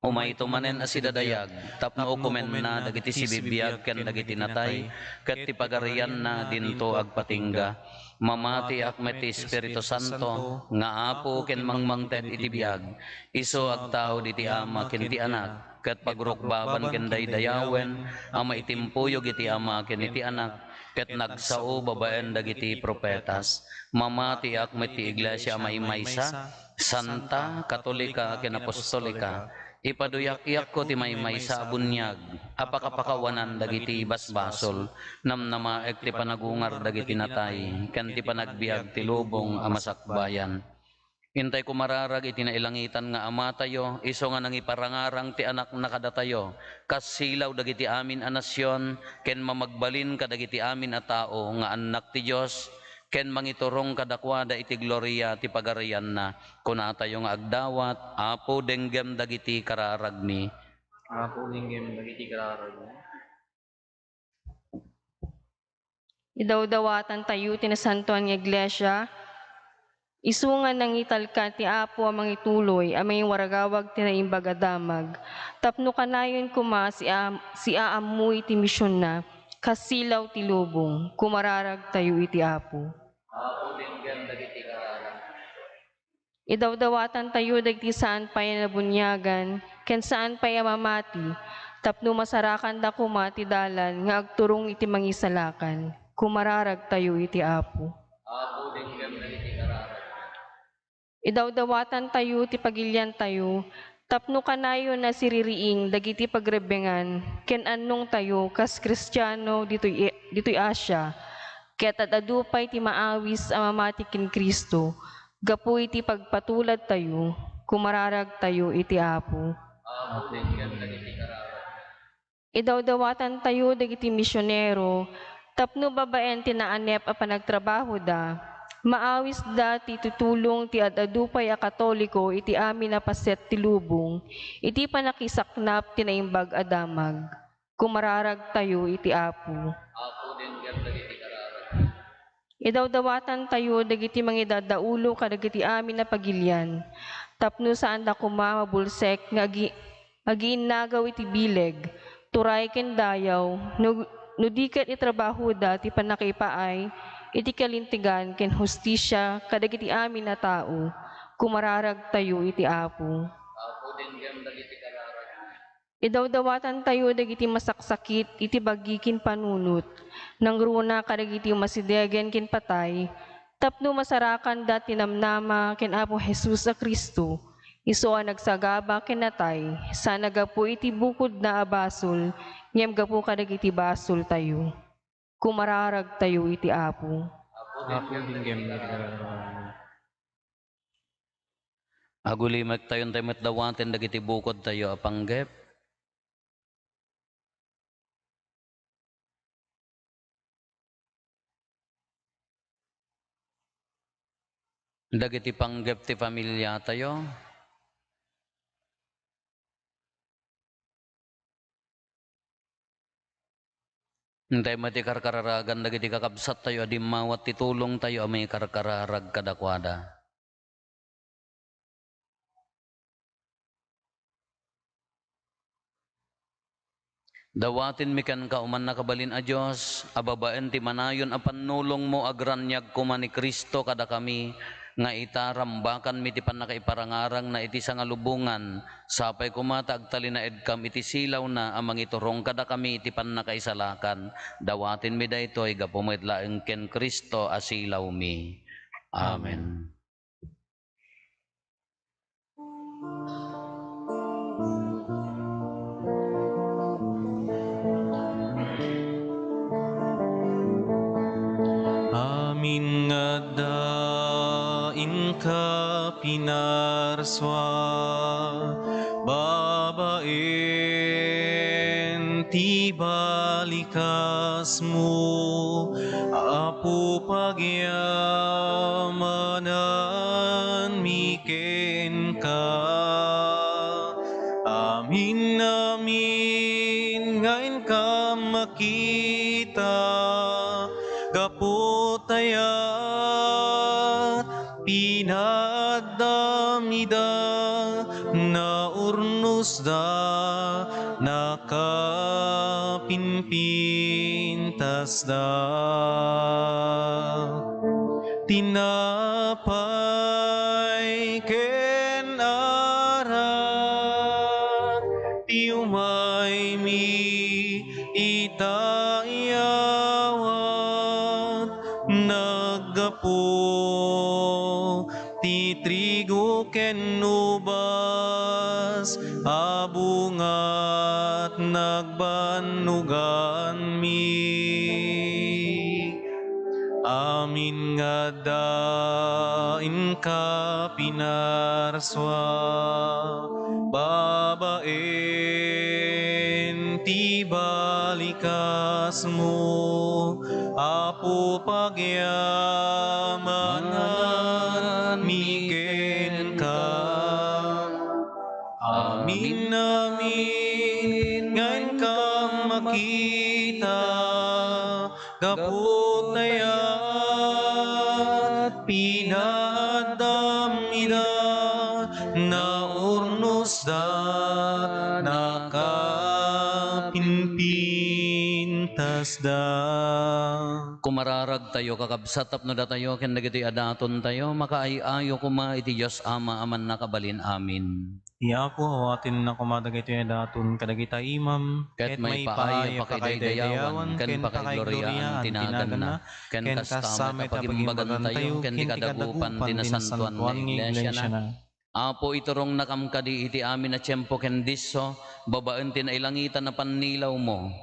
umay tumanen asidadayag, tapno ukumen na dagiti sibibiyag ken dagiti natay, ket ti pagarian na dinto agpatingga, mamati akmet ti Espiritu Santo, nga apo ken mangmangted iti biyag, iso agtao diti ama ken ti anak, ket pagrukbaban ken daydayawen, ama itimpuyog iti ama ken iti anak, ket nagsao babaen dagiti propetas, mamati akmet ti iglesia maymaysa, santa, katolika ken apostolika, ipaduyak-yak ko ti maymay sa abunyag, apakapakawanan dagiti basbasol, namnamaek ti panagungar dagiti natay, ken ti panagbiag ti lubong a masakbayan. Hintay ko mararag iti nailangitan nga ama tayo, iso nga nangiparangarang ti anak na kada tayo, kas silaw dagiti amin a nasyon, ken mamagbalin kadagiti amin a tao, nga anak ti Diyos, ken mangiturong kadakwada iti gloria ti pagarian na, kuna tayo nga agdawat, apo denggem dagiti kararagmi. Apo linggem dagiti kararagmi. Idawdawatan tayo tinasantuan ng iglesia, isungan ng italka ti apo ang mangituloy, amay waragawag tinaimbag adamag, tapno kanayon kuma si aamuy ti misyon na, kasilaw ti lubong, kumararag tayo iti apo. Apo denggem dagiti kararagmi. Idawdawatan tayo dagiti saan pa'y nabunyagan, ken saan pa'y amamati, tapno masarakan da kuma ti dalan, nga agturong iti mangisalakan, kumararag tayo iti apo. Apo denggem dagiti kararagmi. Idawdawatan tayo ti pagilyan tayo, tapno kanayo na siririing dagiti pagrebengan, ken annong tayo kas Kristiyano ditoy Asya, ket adadupay ti maawis a mamati ken Kristo, gapu iti pagpatulad tayo, kumararag tayo iti apo. Apo denggem dagiti kararagmi. Idawdawatan tayo dagiti misyonero, tapno babaen ti naanep a panagtrabaho da, maawis da ti tutulong ti adadupay a Katoliko iti amin a paset ti lubong, iti panakisaknap ti naimbag adamag, kumararag tayo iti apo. Apo denggem dagiti kararagmi. Idawdawatan tayo dagiti mangidadaulo kadagiti amin na pagilyan, tapno saan da kuma mabulsek nga agiinnagaw iti bileg, turay ken dayaw, no di ket itrabaho da ti panakipaay, iti kalintigan ken hustisya kadagiti amin na tao, kumararag tayo iti apo. Apo denggem dagiti kararagmi. Idawdawatan tayo dagiti masaksakit iti bagikin panunot, nang runa kadagiti masidegen ken patay, tapno masarakan da tinamnama ken Apo Jesus a Kristo, iso a nagsagaba ken natay, sa nagapu iti bukod na abasol, ngem gapu kadagiti basol tayo, kumararag tayo iti apo. Apo linggem dagiti kararagmi. Agulimek tayon tayo metdawaten dagiti bukod tayo apanggep. Dagiti panggep ti pamilya tayo. Hintay mati karkararagan dagiti kakabsat tayo adi mawat titulong tayo amay karkararag kadakwada. Dawatin mi kan kauman nakabalin a Dios, ababaen ti manayon a pannulong mo agranyag kuma ni Kristo kada kami nga itarambakan mi ti pannakaiparangarang na iti sangalubungan sapay kumata agtali na edkam iti silaw na amang iturong kada kami iti pannakaisalakan. Dawatin mi daytoy gapu met laeng ken Kristo a silaw mi. Amen. Amin nga dain ka pinarswa, babaen ti balikas mo, apo pagyamanan miken ka. Amin amin ngayon ka makita, kaputaya pinadamida na urnos da nakapinpintas da tinapay ken arak ti umay mi itayawat naggapo ti trigo ken ubas abungat nagbanugan mi. Amin nga dain ka pinarswa, babaen ti balikas mo, apo pagyamanan miken ka. Amin amin ngayon ka makita, kaputayat pinadamida na urnos da nakapinpintas da. Kumararag tayo kakabsat tapno da tayo ken dagiti adaton tayo makaayayo kuma iti Dios Ama aman nakabalin. Amin. Iya po awatin na kumadag ito yung daton kadagita imam, Ket may paaya pakidaydayawan, ken pakigloryaan tinagan na, ken kastamet apagimbagan tayo, ken di kadagupan tinasantuan na iglesia na. Apo iturong nakamkadi iti amin na tiyempo ken disso, babaen tinailangitan na pannilaw mo.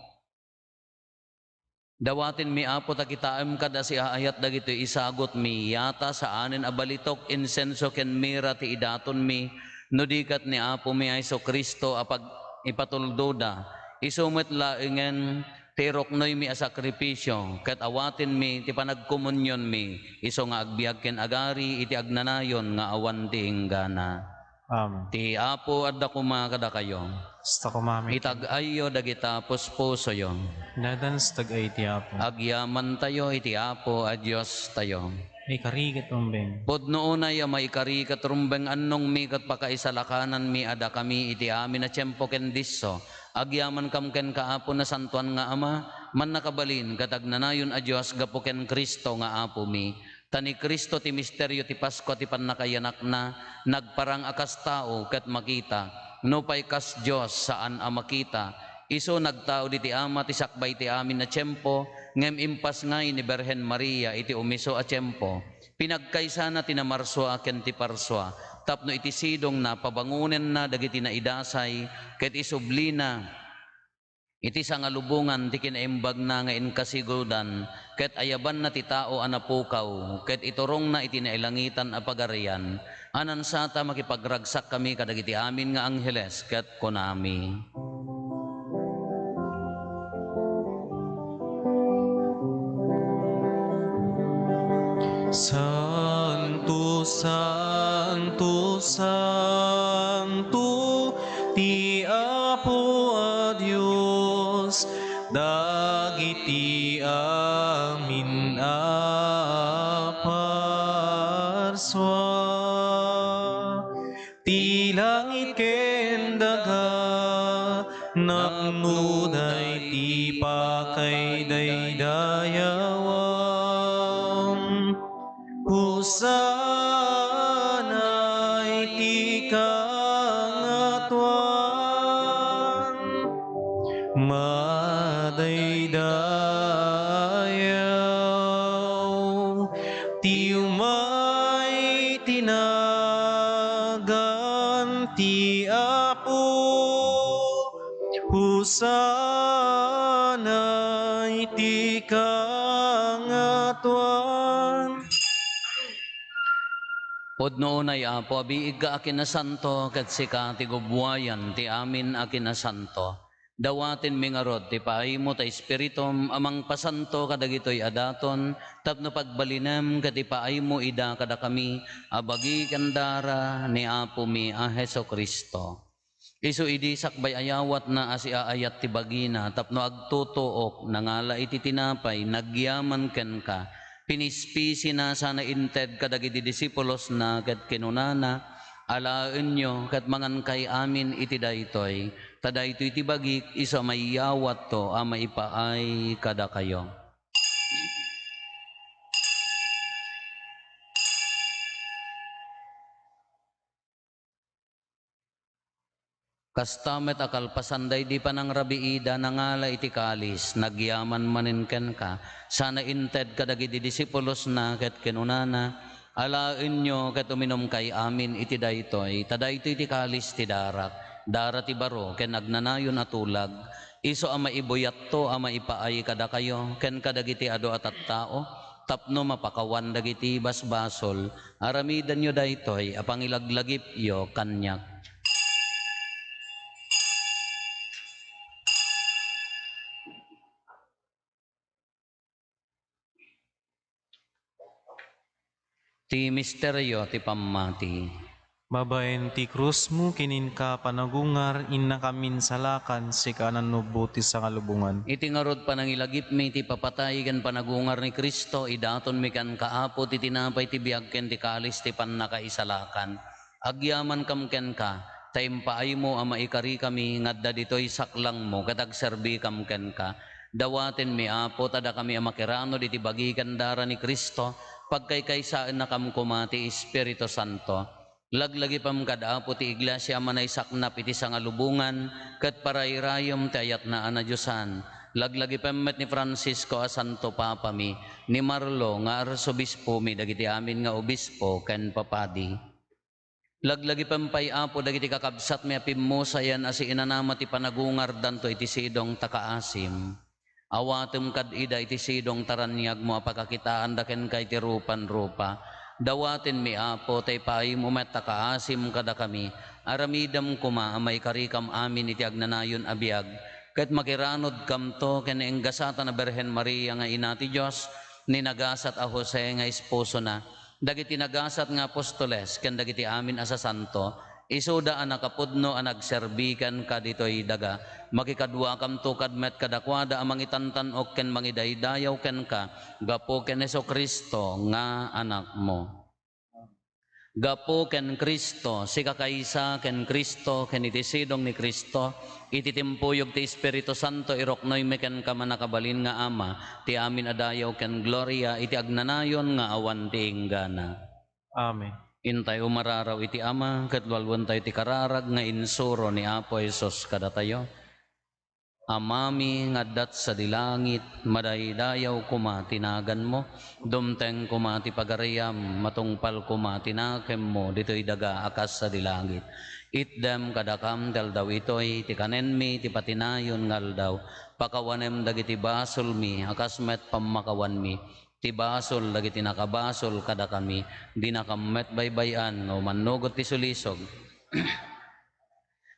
Dawatin mi apo takitaem kada si aayat dagito isagot mi yata sa anin abalitok insenso ken mira ti idaton mi. Nudikat ni Apo mi Aiso Kristo apag ipatulduda, isumet laingen tiroknoy mi a sakripisyo, ket awatin mi ti panagkomunyon mi, iso nga agbiag ken agari iti agnanayon nga awan ti inggana. Amen. Ti Apo adda kuma kada kayo, Sta kumami. itag-ayo dagita puspuso yo, Dadan stag ay ti Apo. agyaman tayo iti Apo a Dios tayo. Ay karigat umbeng. Podno una ya may kari katrumbeng annong mi kat pakaisalakanan mi ada kami iti amin na tiyempo ken disso. Agyaman kam ken kaapo na santuan nga ama, man nakabalin katagnanayon a Dios gapo ken Kristo nga apo mi. Tani Kristo ti misteryo ti Pasko ti pannakayanak na, nagparang akas tao ket makita, no pay kas Dios saan a makita. Iso nagtao di ti ama ti sakbay ti amin na tiyempo, ngem impas ngay ni Berhen Maria iti umiso a tiyempo. Pinagkaysa na tinamarswa ken ti parswa, tapno iti sidong na pabangunen na dagiti na idasay, ket isublina iti sangalubungan ti kinaimbag na nga inkasigudan, ket ayaban na ti tao anapukaw, ket iturong na iti nailangitan a pagarian. Anan sata makipagragsak kami kadagiti amin nga angheles ket kunami. Santo, Santo, Santo, ti Apo a Dios, dagiti amin a parswa. Ti langit ken daga, napnuday ti pakay daydayawam. Husana iti kangatuan, madaydayaw, ti umay tinagan ti Apo. Husana iti kangatuan. Podno unay Apo, abiig ka akin na santo, ket sika ti gubwayan, ti amin akin na santo. Dawatin mingarod, ti paaymo ta espiritum, amang pasanto kadagitoy adaton, tapno pagbalinem, ket ti paaymo ida kada kami, abagi kandara ni Apo mi a Heso Kristo. Isu idi sakbay ayawat na asiaayat ti bagina, tapno agtutuok, nangala iti tinapay, nagyaman ken ka, pinispisi na sana inted kadagiti disipulos na ket kinunana, alaen nyo ket mangan kay amin iti daytoy, tadaytoy iti bagik iso mayawat to a maipaay kada kayo. Kastamet akal pasanday di panang rabiida nangala iti kalis, nagyaman maninken ka, sana inted kadagiti disipulos na ket kinunana, alaen nyo ket uminom kay amin iti daytoy, tadaytoy iti kalis ti darak, dara ti baro ken nagnanayon atulag, iso ama ibuyat to ama ipaay kada kayo, ken kadagiti ado at tao, tapno mapakawan dagiti basbasol, aramidan nyo daytoy, apangilaglagip yo kanyak. Ti misteryo ti pammati. Babaen ti krus mo kinin ka panagungar, inna kamin salakan, sikanan nubuti sa kalubungan. Iti ngarod panangilagip mi ti papatay ken panagungar ni Kristo, idaton mi kan kaapo ti tinapay ti biag ken ti kalis ti pannakaisalakan. Agyaman kam ken ka, taimpaay mo ama ikari kami ngadda ditoy saklang mo, katag serbi kam ken ka. Dawaten mi Apo tada kami amakirano diti bagi kandara ni Kristo, pagkaykaysaan na kam kumati Espiritu Santo. Laglagi pam kadaapo ti iglesia manay saknap iti sangalubungan, ket parayrayom ti ayat na ana Diyosan. Laglagi pemmet ni Francisco a Santo Papa mi, ni Marlo nga arsobispo mi, dagiti amin nga obispo ken papadi. Laglagi pampay Apo dagiti kakabsat mi apimmo sayan asi inanama ti panagungar danto iti sidong takaasim. Awatem kad ida iti sidong taranyag mo apakakitaan daken kay ti rupan-rupa. Dawaten mi Apo tay paay mo met takaasim kada kami. Aramidam kuma amay karikam amin iti agnanayon abiyag. Ket makiranod kam to ken enggasata na Berhen Maria nga ina ti Dios, ni nagasat a Jose nga esposo na. Dagiti nagasat nga apostoles ken dagiti amin asa santo, isuda a nakapudno a nagserbikan kaditoy daga, makikadwa kam to kadmet kadakwada a mangitantanok ken mangidaydayaw ken ka, gapo ken Heso Kristo nga anak mo. Gapo ken Kristo, si kakaysa ken Kristo, ken iti sidong ni Kristo, iti timpuyog ti Espiritu Santo, iroknoy me ken kamanakabalin nga Ama, ti amin adayaw ken gloria, iti agnanayon nga awan ti inggana. Amen. Intay umararaw iti Ama, ket lualwan tayo ti kararag nga insuro ni Apo Hesus kada tayo. Amami ngaddat sa dilangit, madaydayaw kuma tinagan mo, dumteng kuma ti pagariyam, matungpal kuma tinakem mo, dito'y daga akas sa dilangit. Itdem kadakam daldaw ito'y, ti kanenmi, ti patinayon ngaldaw, pakawanem dagiti basol mi, akas met pamakawan mi, ti basol dagiti nakabasol kada kami, di nakamet baybayan o manugot ti sulisog.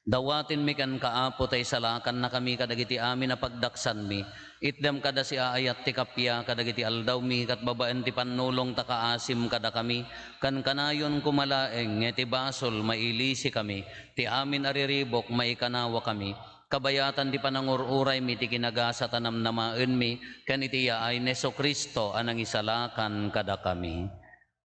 Dawatin mi kan kaapo tay salakan na kami kadagiti amin na pagdaksan mi. Itdem kada si aayat ti kapya kadagiti aldaw mi kat babaen ti panulong ta kaasim kada kami. Kan kanayon kumalaeng ti basol mailisi kami. Ti amin ariribok maikanawa kami. Kabayatan di panangururay mi ti kinagasa tanam namaen mi kan iti yaay Neso Kristo anang isalakan kada kami.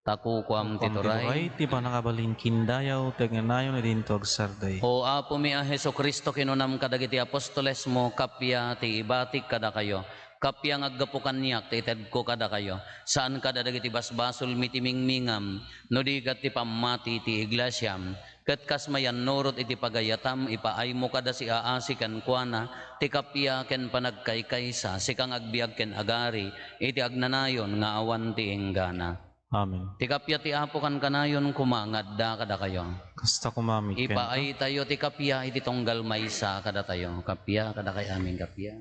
Takukwam tituray. Ti panakabalin kindayaw, teganayo na din to agsarday. O Apo mi a Heso Kristo kinunam kadagiti apostoles mo, kapya ti ibatik kada kayo. Kapya ngaggapukan niyak ti ited ko kada kayo. Saan kada dagiti basbasol mitimingmingam, no digat ti pamati ti iglesyam. Ket kasmayan nurot iti pagayatam, ipaay mo kada si aasi ken kuana, ti kapya ken panagkaykaysa, si kang agbiag ken agari, iti agnanayon nga awan ti inggana. Amen. Ti kapya ti Apo kan kanayon kumangadda kada kayo. Kasta kumamit ken Ipaay tayo ti kapya iti tonggal maysa kada tayo. Kapya kada kay aming kapya.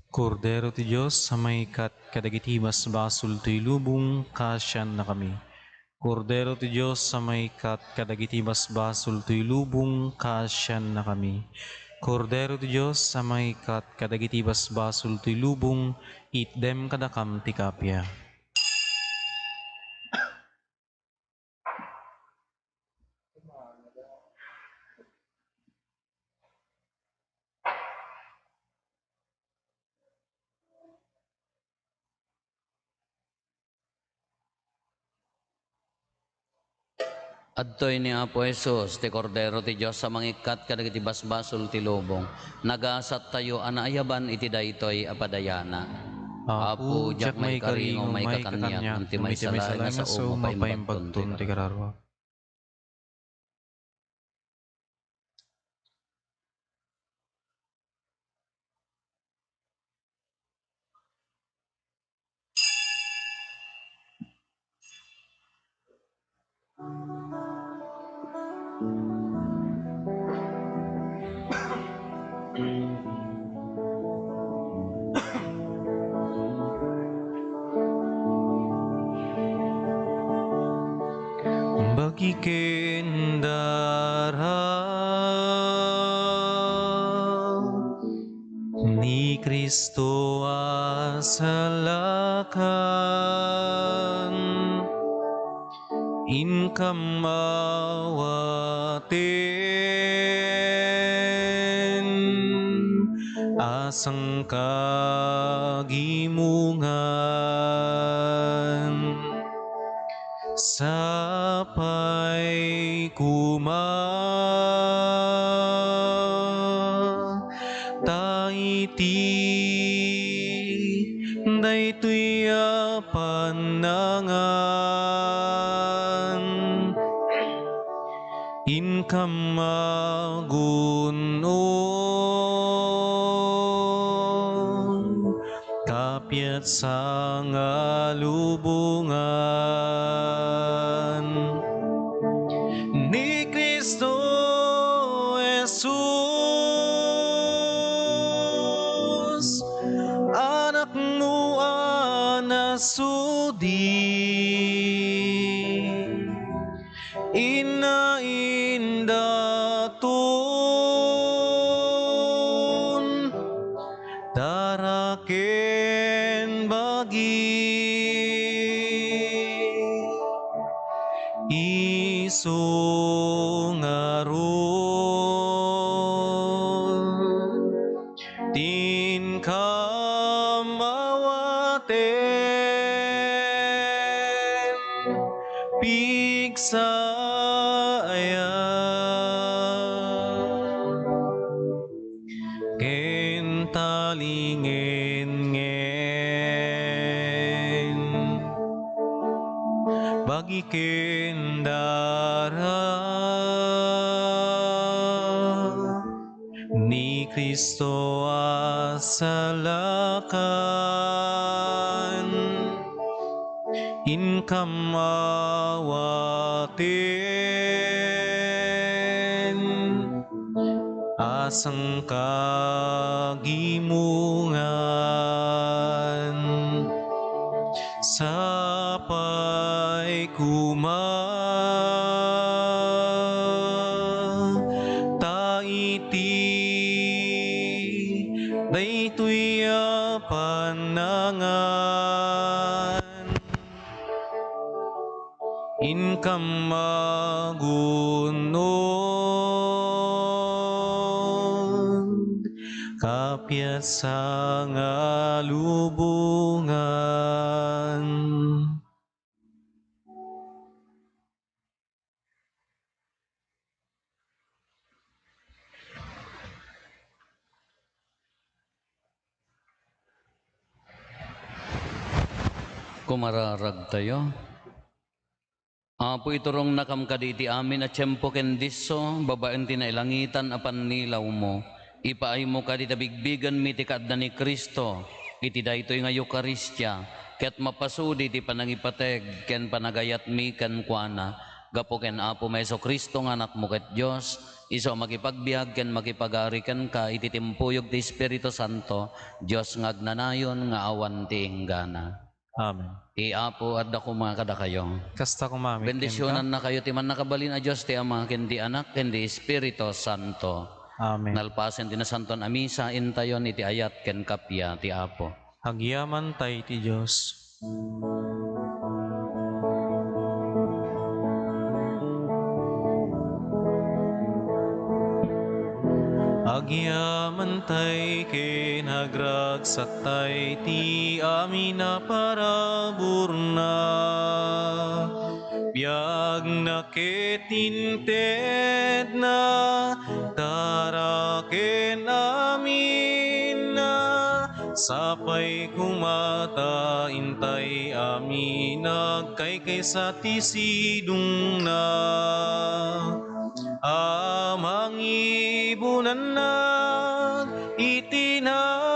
Kordero ti Diyos sa may kadagiti basbasol ti lubong kasyan na kami. Kordero ti Diyos sa may kadagiti basbasol ti lubong kasyan na kami. Kordero ti Diyos sa may kadagiti basbasol ti lubong itdem kadakam ti kapya. Adtoy ni Apo Jesus, ti Kordero ti Diyos sa mangikat kadagiti basbasol ti lubong. Nagasat tayo anaayaban iti daytoy apadayana. Apo, jak may karingo may kakanyak, anti may salay na sa umo paimbagton ti kararwa. Bagiken darah ni Kristo asalakan incam awaten asang kagimungan sapay taiti daytoy panangan incam magunon kapyat sa ngalubungan ni Kristo Jesus, anak mo anasudi, inaindatun daraken bagi isungaron tin kamawaten pigsaya ken talingen bagiken darah ni Kristo asalakan incam awaten asang kagimungan sapay kuma taiti daytoy panangan income magunod kapya sa nga lubungan. Kumararag tayo. Apo iturong nakam kaditi amin at tiyempo kendiso, babaen tinailangitan apan nilaw mo. Ipaay mo kadita bigbigan mitikad na ni Kristo, iti daytoy nga Eukaristya, ket mapasudi ti panangipateg, ken panagayat mi ken kuana, gapo ken Apo Meso Kristo nga anak mo ket Diyos, iso makipagbiag ken makipagari ken ka, iti timpuyog ti Espiritu Santo, Diyos nga agnanayon nga awan ti inggana. Amen. Apo adda ko mga kada kayo. Kasta kumamit Bendisyonan na kayo ti man nakabalin a Diyos ti Ama ken di Anak ken di Espiritu Santo. Amen. Nalpasen ti nasanton a misa intayon iti ayat ken kapya ti Apo. Hagyaman tay ti Diyos. Agyaman tay ken agragsaktay ti amin na paraburna. Biag na ketinted na taraken amin na sapay kumata intay amin nagkay sa tisidung na. Amang ibunan na itinay